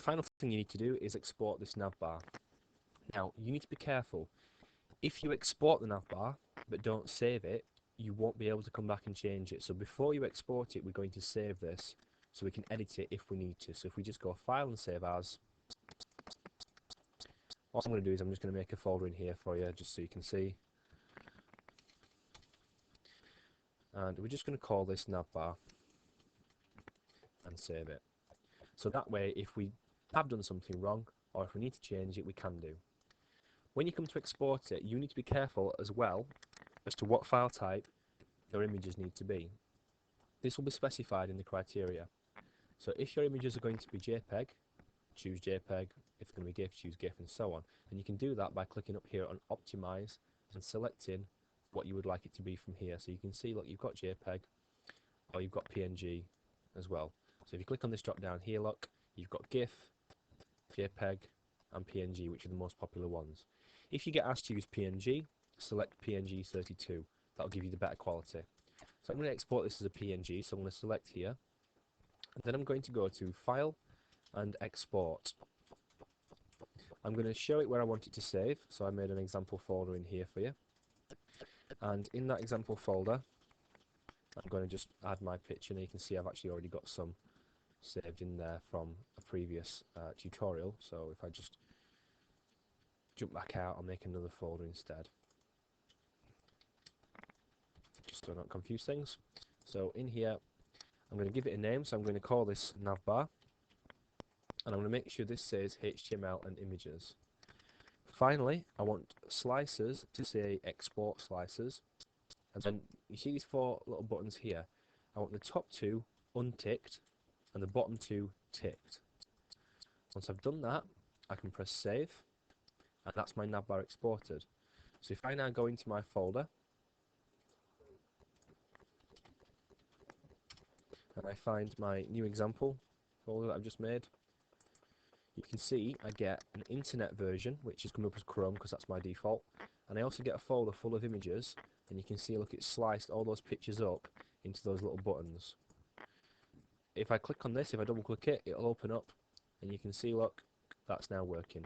Final thing you need to do is export this navbar. Now, you need to be careful. If you export the navbar but don't save it, you won't be able to come back and change it. So before you export it, we're going to save this so we can edit it if we need to. So if we just go File and Save As, what I'm going to do is I'm just going to make a folder in here for you just so you can see. And we're just going to call this navbar and save it. So that way, if we have done something wrong or if we need to change it, we can do. When you come to export it, you need to be careful as well as to what file type your images need to be. This will be specified in the criteria. So if your images are going to be JPEG, choose JPEG. If it's going to be GIF, choose GIF, and so on. And you can do that by clicking up here on Optimize and selecting what you would like it to be from here. So you can see, look, you've got JPEG or you've got PNG as well. So if you click on this drop down here, look, you've got GIF, JPEG, and PNG, which are the most popular ones. If you get asked to use PNG, select PNG 32. That'll give you the better quality. So I'm going to export this as a PNG, so I'm going to select here, and then I'm going to go to File and Export. I'm going to show it where I want it to save, so I made an example folder in here for you. And in that example folder, I'm going to just add my picture, and you can see I've actually already got some saved in there from a previous tutorial. So if I just jump back out, I'll make another folder instead, just so I don't confuse things. So in here, I'm going to give it a name, so I'm going to call this navbar, and I'm going to make sure this says HTML and images. Finally, I want slices to say export slices, and then you see these four little buttons here. I want the top two unticked and the bottom two ticked. Once I've done that, I can press save, and that's my navbar exported. So if I now go into my folder and I find my new example folder that I've just made, you can see I get an internet version, which is coming up as Chrome because that's my default, and I also get a folder full of images, and you can see, look, it's sliced all those pictures up into those little buttons. If I click on this, if I double click it, it'll open up, and you can see, look, that's now working.